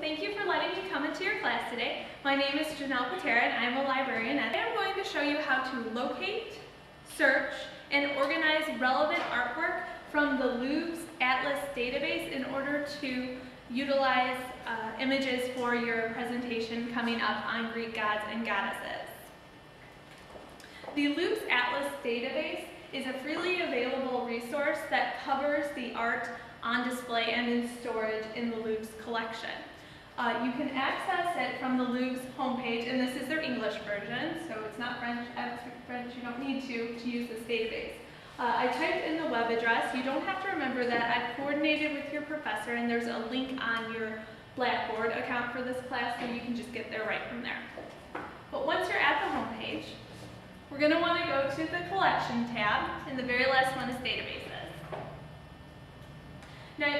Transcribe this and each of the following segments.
Thank you for letting me come into your class today. My name is Janelle Patera and I'm a librarian. I am going to show you how to locate, search, and organize relevant artwork from the Louvre's Atlas database in order to utilize images for your presentation coming up on Greek gods and goddesses. The Louvre's Atlas database is a freely available resource that covers the art on display and in storage in the Louvre's collection. You can access it from the Louvre's homepage, and this is their English version, so it's not French. I don't speak French, you don't need to use this database. I typed in the web address. You don't have to remember that. I've coordinated with your professor, and there's a link on your Blackboard account for this class, so you can just get there right from there. But once you're at the homepage, we're going to want to go to the Collection tab, and the very last one is Databases. Now,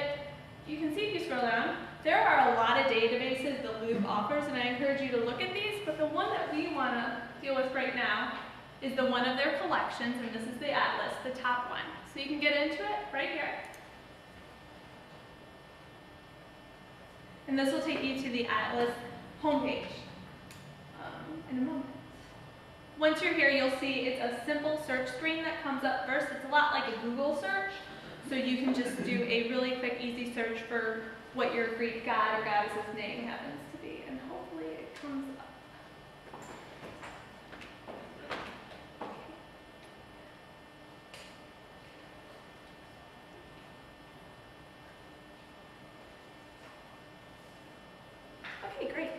you can see if you scroll down, there are a lot of databases the Louvre offers, and I encourage you to look at these, but the one that we want to deal with right now is the one of their collections, and this is the Atlas, the top one. So you can get into it right here. And this will take you to the Atlas homepage in a moment. Once you're here, you'll see it's a simple search screen that comes up first. It's a lot like a Google search, so you can just do a really quick, easy search for what your Greek god or goddess's name happens to be, and hopefully it comes up. Okay, great.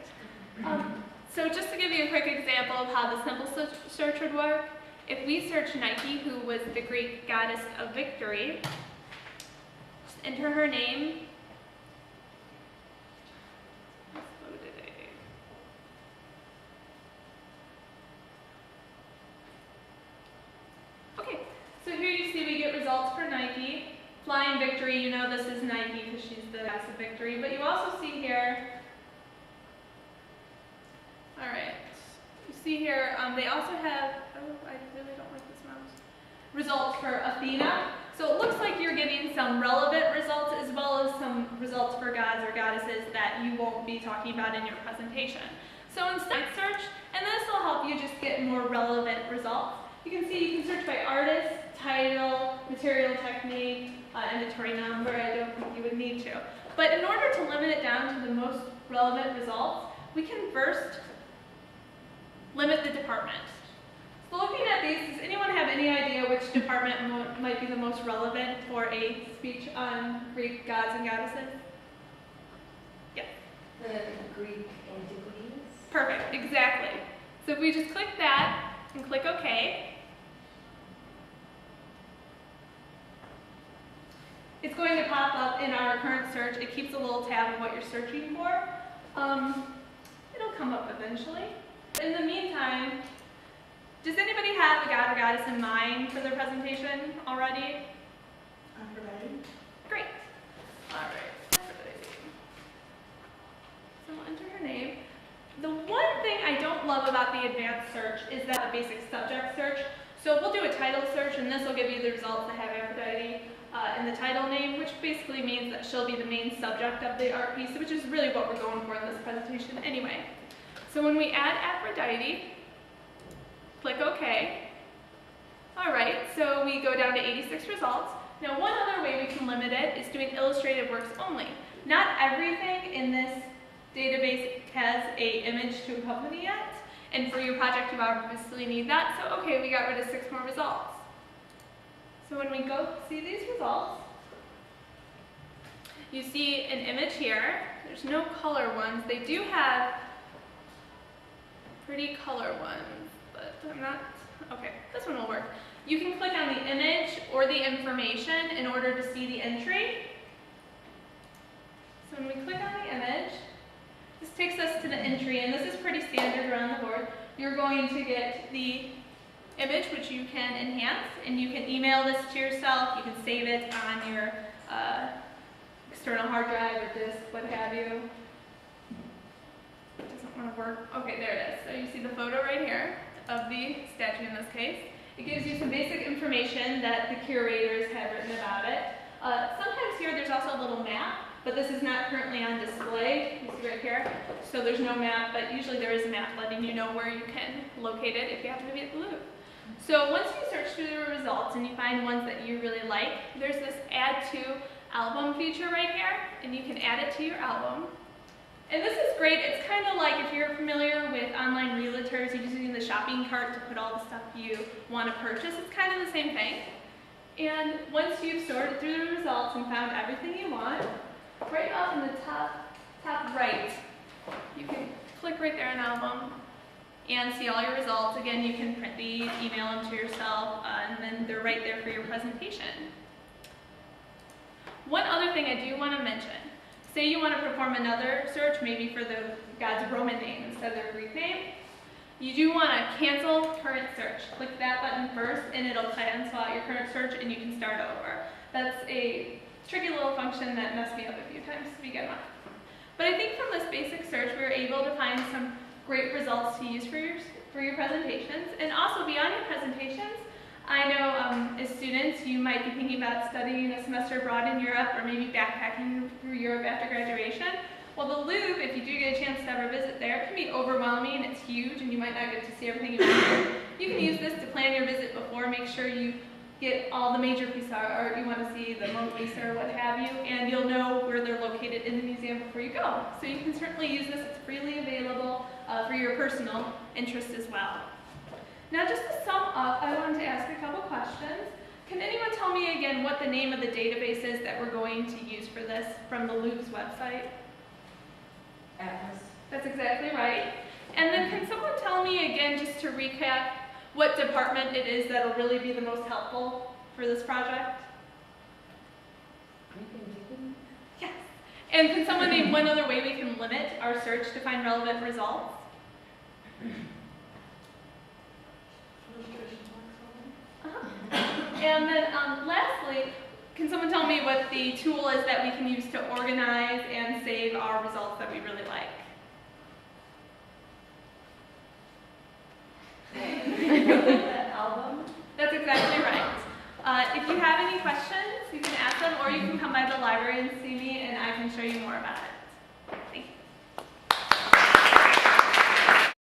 So just to give you a quick example of how the simple search would work, if we search Nike, who was the Greek goddess of victory, just enter her name. Okay, so here you see we get results for Nike. Flying Victory, you know this is Nike because she's the goddess of victory, but you also see here, you see here, they also have, oh, I really don't like this mouse, results for Athena. So it looks like you're getting some relevant results as well as some results for gods or goddesses that you won't be talking about in your presentation. So instead search, and this will help you just get more relevant results. You can see you can search by artist, title, material technique, inventory number. I don't think you would need to. But in order to limit it down to the most relevant results, we can first limit the department. So looking at these, does anyone have any idea which department might be the most relevant for a speech on Greek gods and goddesses? Yeah. The Greek antiquities? Perfect, exactly. So if we just click that and click OK, it's going to pop up in our current search. It keeps a little tab of what you're searching for. It'll come up eventually. In the meantime, does anybody have a god or goddess in mind for their presentation already? Aphrodite. Great. All right. Aphrodite. So we'll enter her name. The one thing I don't love about the advanced search is that the basic subject search. So we'll do a title search, and this will give you the results that have Aphrodite in the title name, which basically means that she'll be the main subject of the art piece, which is really what we're going for in this presentation anyway. So when we add Aphrodite, click OK. All right, so we go down to 86 results. Now one other way we can limit it is doing illustrated works only. Not everything in this database has an image to accompany it, and for your project you obviously need that, so okay, we got rid of 6 more results. So when we go see these results, you see an image here. There's no color ones. They do have pretty color ones, but I'm not, okay, this one will work. You can click on the image or the information in order to see the entry. So when we click on the image, this takes us to the entry, and this is pretty standard around the board. You're going to get the image, which you can enhance, and you can email this to yourself. You can save it on your external hard drive or disk, what have you. Want to work. Okay, there it is. So you see the photo right here of the statue in this case. It gives you some basic information that the curators have written about it. Sometimes here there's also a little map, but this is not currently on display. You see right here So there's no map, but usually there is a map letting you know where you can locate it if you happen to be at the Louvre. So once you search through the results and you find ones that you really like, there's this add to album feature right here, and you can add it to your album. And this is great. It's kind of like if you're familiar with online realtors, you're using the shopping cart to put all the stuff you want to purchase. It's kind of the same thing. And once you've sorted through the results and found everything you want, right up in the top right, you can click right there on album and see all your results. Again, you can print these, email them to yourself, and then they're right there for your presentation. One other thing I do want to mention, say you want to perform another search, maybe for God's Roman name instead of their Greek name. You do want to cancel current search. Click that button first and it'll cancel out your current search and you can start over. That's a tricky little function that messed me up a few times to begin with. But I think from this basic search we were able to find some great results to use for your presentations. And also beyond your presentations, I know as students you might be thinking about studying a semester abroad in Europe or maybe backpacking through Europe after graduation. Well, the Louvre, if you do get a chance to ever visit there, it can be overwhelming. It's huge and you might not get to see everything you want. You can use this to plan your visit before, make sure you get all the major pieces of art you want to see, the Mona Lisa or what have you, and you'll know where they're located in the museum before you go. So you can certainly use this. It's freely available for your personal interest as well. Now just to sum up, I wanted to ask a couple questions. Can anyone tell me again what the name of the database is that we're going to use for this from the Louvre's website? Atlas. That's exactly right. And then can someone tell me again, just to recap, what department it is that will really be the most helpful for this project? Yes. And can someone name one other way we can limit our search to find relevant results? And then lastly, can someone tell me what the tool is that we can use to organize and save our results that we really like? That album. That's exactly right. If you have any questions, you can ask them or you can come by the library and see me and I can show you more about it.